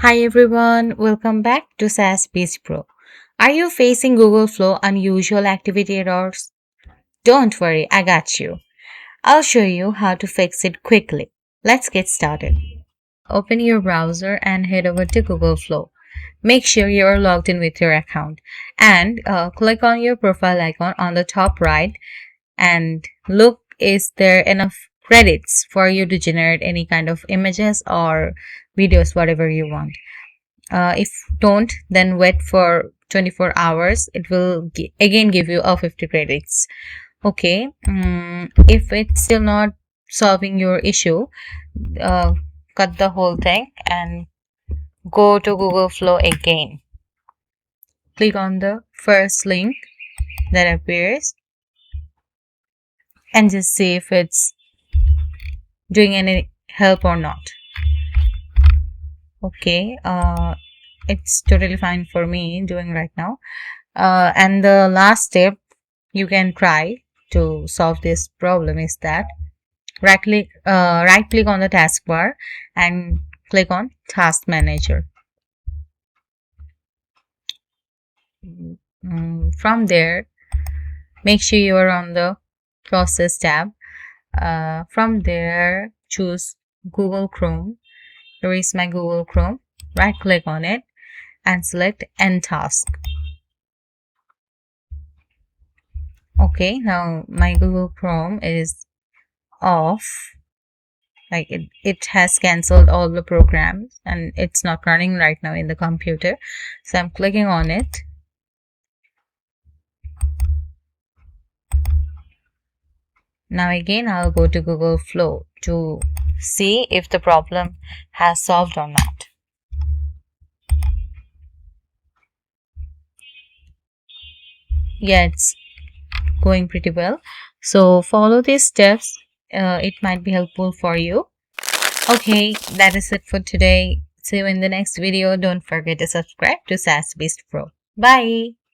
Hi everyone, welcome back to SaaS Beast Pro. Are you facing Google Flow unusual activity errors? Don't worry, I got you. I'll show you how to fix it quickly. Let's get started. Open your browser and head over to Google Flow. Make sure you are logged in with your account and click on your profile icon on the top right and look, is there enough credits for you to generate any kind of images or videos, whatever you want. If don't, then wait for 24 hours. It will again give you a 50 credits. Okay. If it's still not solving your issue, uh, cut the whole thing and go to Google Flow again. Click on the first link that appears and just see if it's doing any help or not. Okay. It's totally fine for me doing right now. And the last step you can try to solve this problem is that right click on the taskbar and click on Task Manager. From there, make sure you are on the Process tab. From there, choose Google Chrome. Here is my Google Chrome. Right click on it and select End Task. Okay, now my Google Chrome is off. Like it has cancelled all the programs and it's not running right now in the computer. So I'm clicking on it. Now again, I'll go to Google Flow to see if the problem has solved or not. Yeah, it's going pretty well. So follow these steps. It might be helpful for you. Okay, that is it for today. See you in the next video. Don't forget to subscribe to SaaS Beast Pro. Bye.